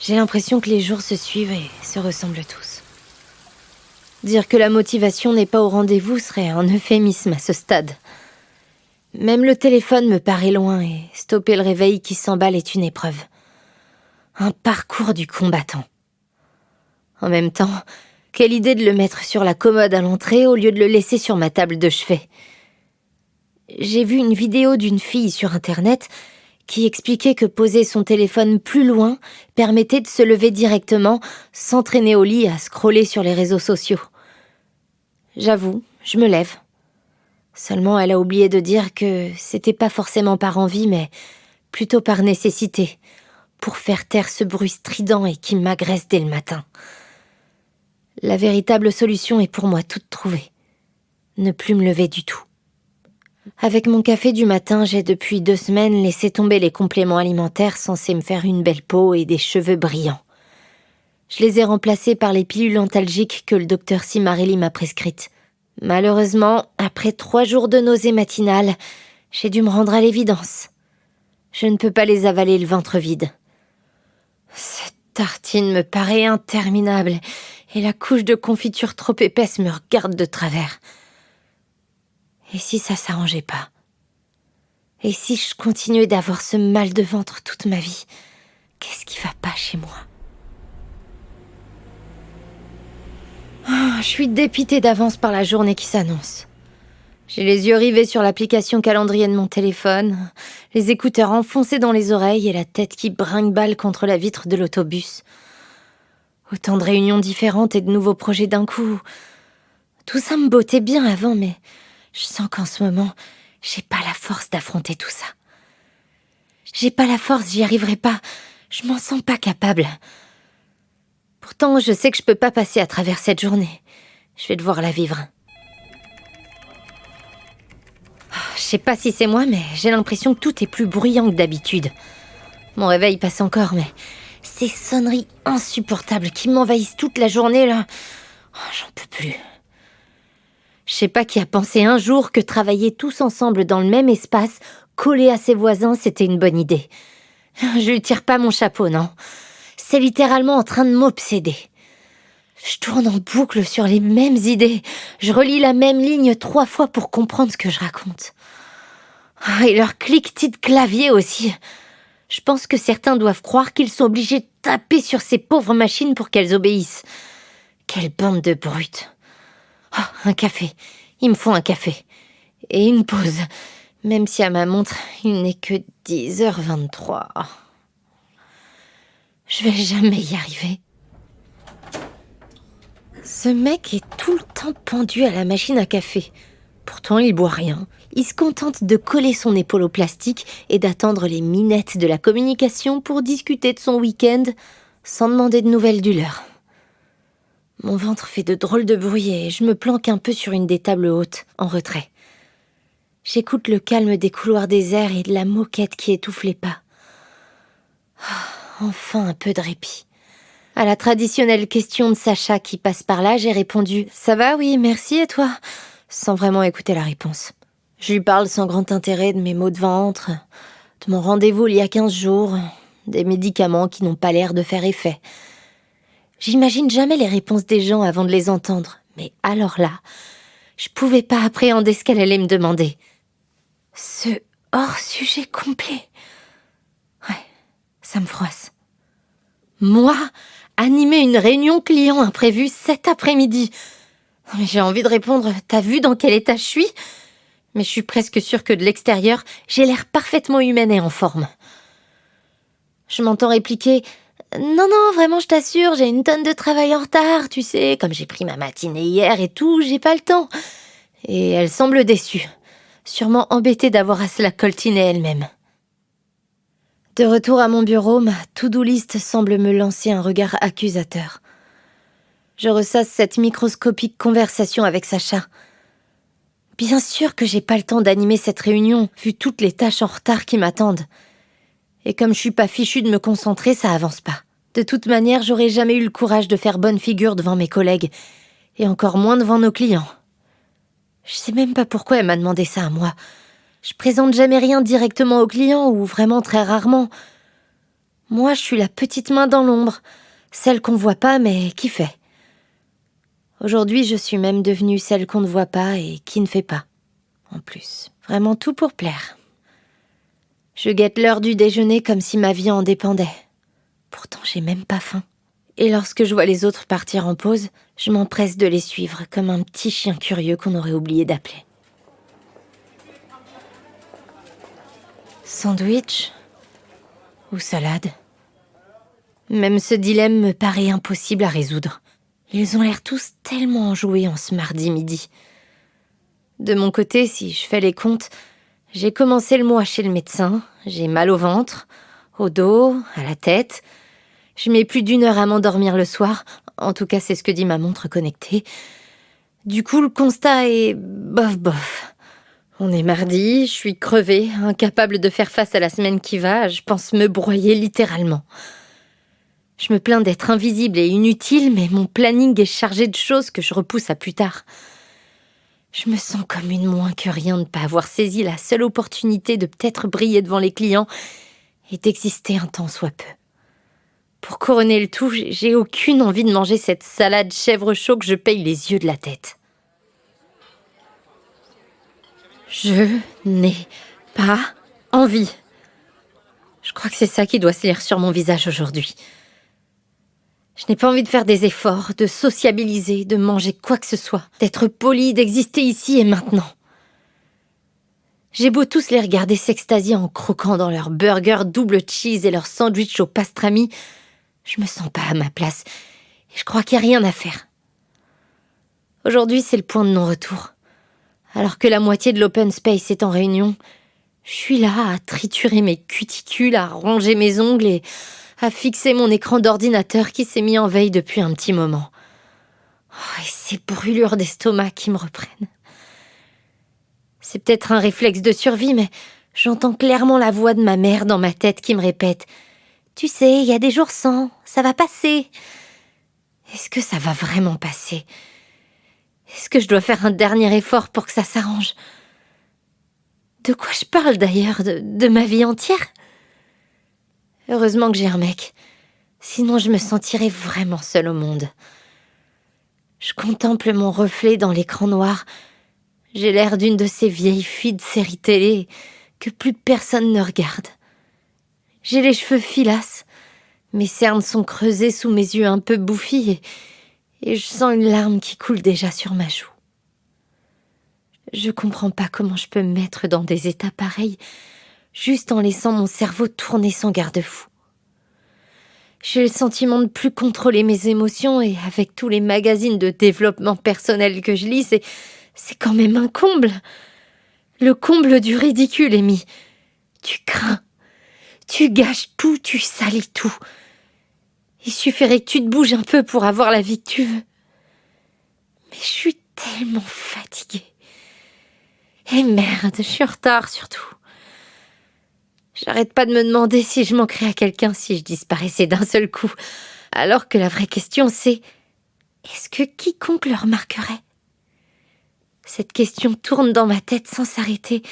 J'ai l'impression que les jours se suivent et se ressemblent tous. Dire que la motivation n'est pas au rendez-vous serait un euphémisme à ce stade. Même le téléphone me paraît loin et stopper le réveil qui s'emballe est une épreuve. Un parcours du combattant. En même temps, quelle idée de le mettre sur la commode à l'entrée au lieu de le laisser sur ma table de chevet. J'ai vu une vidéo d'une fille sur Internet qui expliquait que poser son téléphone plus loin permettait de se lever directement sans traîner au lit à scroller sur les réseaux sociaux. J'avoue, je me lève. Seulement, elle a oublié de dire que c'était pas forcément par envie, mais plutôt par nécessité, pour faire taire ce bruit strident et qui m'agresse dès le matin. La véritable solution est pour moi toute trouvée. Ne plus me lever du tout. Avec mon café du matin, j'ai depuis 2 semaines laissé tomber les compléments alimentaires censés me faire une belle peau et des cheveux brillants. Je les ai remplacés par les pilules antalgiques que le docteur Simarelli m'a prescrites. Malheureusement, après 3 jours de nausées matinales, j'ai dû me rendre à l'évidence. Je ne peux pas les avaler le ventre vide. Cette tartine me paraît interminable et la couche de confiture trop épaisse me regarde de travers. Et si ça s'arrangeait pas? Et si je continuais d'avoir ce mal de ventre toute ma vie? Qu'est-ce qui va pas chez moi? Je suis dépitée d'avance par la journée qui s'annonce. J'ai les yeux rivés sur l'application calendrier de mon téléphone, les écouteurs enfoncés dans les oreilles et la tête qui brinque-balle contre la vitre de l'autobus. Autant de réunions différentes et de nouveaux projets d'un coup. Tout ça me bottait bien avant, mais je sens qu'en ce moment, j'ai pas la force d'affronter tout ça. J'ai pas la force, j'y arriverai pas. Je m'en sens pas capable. Pourtant, je sais que je peux pas passer à travers cette journée. Je vais devoir la vivre. Je sais pas si c'est moi, mais j'ai l'impression que tout est plus bruyant que d'habitude. Mon réveil passe encore, mais ces sonneries insupportables qui m'envahissent toute la journée, là, j'en peux plus. Je sais pas qui a pensé un jour que travailler tous ensemble dans le même espace, collés à ses voisins, c'était une bonne idée. Je lui tire pas mon chapeau, non. C'est littéralement en train de m'obséder. Je tourne en boucle sur les mêmes idées. Je relis la même ligne 3 fois pour comprendre ce que je raconte. Et leur cliquetis de clavier aussi. Je pense que certains doivent croire qu'ils sont obligés de taper sur ces pauvres machines pour qu'elles obéissent. Quelle bande de brutes. Un café. Il me faut un café. Et une pause. Même si à ma montre, il n'est que 10h23. Je vais jamais y arriver. Ce mec est tout le temps pendu à la machine à café. Pourtant, il boit rien. Il se contente de coller son épaule au plastique et d'attendre les minettes de la communication pour discuter de son week-end sans demander de nouvelles du leur. Mon ventre fait de drôles de bruit et je me planque un peu sur une des tables hautes, en retrait. J'écoute le calme des couloirs déserts et de la moquette qui étouffe les pas. Enfin un peu de répit. À la traditionnelle question de Sacha qui passe par là, j'ai répondu « Ça va, oui, merci, et toi ?» sans vraiment écouter la réponse. Je lui parle sans grand intérêt de mes maux de ventre, de mon rendez-vous il y a 15 jours, des médicaments qui n'ont pas l'air de faire effet. J'imagine jamais les réponses des gens avant de les entendre, mais alors là, je pouvais pas appréhender ce qu'elle allait me demander. Ce hors-sujet complet. Ouais, ça me froisse. Moi, animer une réunion client imprévue cet après-midi. J'ai envie de répondre « T'as vu dans quel état je suis ?» Mais je suis presque sûre que de l'extérieur, j'ai l'air parfaitement humaine et en forme. Je m'entends répliquer « Non, non, vraiment, je t'assure, j'ai une tonne de travail en retard, tu sais, comme j'ai pris ma matinée hier et tout, j'ai pas le temps. » Et elle semble déçue, sûrement embêtée d'avoir à se la coltiner elle-même. De retour à mon bureau, ma to-do list semble me lancer un regard accusateur. Je ressasse cette microscopique conversation avec Sacha. Bien sûr que j'ai pas le temps d'animer cette réunion, vu toutes les tâches en retard qui m'attendent. Et comme je suis pas fichue de me concentrer, ça avance pas. De toute manière, j'aurais jamais eu le courage de faire bonne figure devant mes collègues, et encore moins devant nos clients. Je sais même pas pourquoi elle m'a demandé ça à moi. Je présente jamais rien directement aux clients, ou vraiment très rarement. Moi, je suis la petite main dans l'ombre, celle qu'on voit pas mais qui fait. Aujourd'hui, je suis même devenue celle qu'on ne voit pas et qui ne fait pas. En plus, vraiment tout pour plaire. Je guette l'heure du déjeuner comme si ma vie en dépendait. Pourtant, j'ai même pas faim. Et lorsque je vois les autres partir en pause, je m'empresse de les suivre comme un petit chien curieux qu'on aurait oublié d'appeler. Sandwich ou salade? Même ce dilemme me paraît impossible à résoudre. Ils ont l'air tous tellement enjoués en ce mardi midi. De mon côté, si je fais les comptes, j'ai commencé le mois chez le médecin, j'ai mal au ventre, au dos, à la tête. Je mets plus d'1 heure à m'endormir le soir, en tout cas c'est ce que dit ma montre connectée. Du coup, le constat est bof bof. On est mardi, je suis crevée, incapable de faire face à la semaine qui va, je pense me broyer littéralement. Je me plains d'être invisible et inutile, mais mon planning est chargé de choses que je repousse à plus tard. Je me sens comme une moins que rien de ne pas avoir saisi la seule opportunité de peut-être briller devant les clients et d'exister un tant soit peu. Pour couronner le tout, j'ai aucune envie de manger cette salade chèvre chaud que je paye les yeux de la tête. Je n'ai pas envie. Je crois que c'est ça qui doit se lire sur mon visage aujourd'hui. Je n'ai pas envie de faire des efforts, de sociabiliser, de manger quoi que ce soit, d'être poli, d'exister ici et maintenant. J'ai beau tous les regarder s'extasier en croquant dans leur burger double cheese et leur sandwich au pastrami, je me sens pas à ma place et je crois qu'il n'y a rien à faire. Aujourd'hui, c'est le point de non-retour. Alors que la moitié de l'open space est en réunion, je suis là à triturer mes cuticules, à ronger mes ongles et à fixer mon écran d'ordinateur qui s'est mis en veille depuis un petit moment. Oh, et ces brûlures d'estomac qui me reprennent. C'est peut-être un réflexe de survie, mais j'entends clairement la voix de ma mère dans ma tête qui me répète « Tu sais, il y a des jours sans, ça va passer. » Est-ce que ça va vraiment passer? Est-ce que je dois faire un dernier effort pour que ça s'arrange? De quoi je parle d'ailleurs? De ma vie entière? Heureusement que j'ai un mec. Sinon, je me sentirais vraiment seule au monde. Je contemple mon reflet dans l'écran noir. J'ai l'air d'une de ces vieilles filles de séries télé que plus personne ne regarde. J'ai les cheveux filasses. Mes cernes sont creusées sous mes yeux un peu bouffis et je sens une larme qui coule déjà sur ma joue. Je comprends pas comment je peux me mettre dans des états pareils juste en laissant mon cerveau tourner sans garde-fou. J'ai le sentiment de plus contrôler mes émotions et avec tous les magazines de développement personnel que je lis, c'est quand même un comble. Le comble du ridicule, Amy. Tu crains, tu gâches tout, tu salis tout. Il suffirait que tu te bouges un peu pour avoir la vie que tu veux. Mais je suis tellement fatiguée. Et merde, je suis en retard surtout. J'arrête pas de me demander si je manquerais à quelqu'un si je disparaissais d'un seul coup. Alors que la vraie question c'est, est-ce que quiconque le remarquerait? Cette question tourne dans ma tête sans s'arrêter.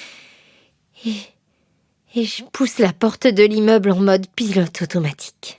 Et je pousse la porte de l'immeuble en mode pilote automatique.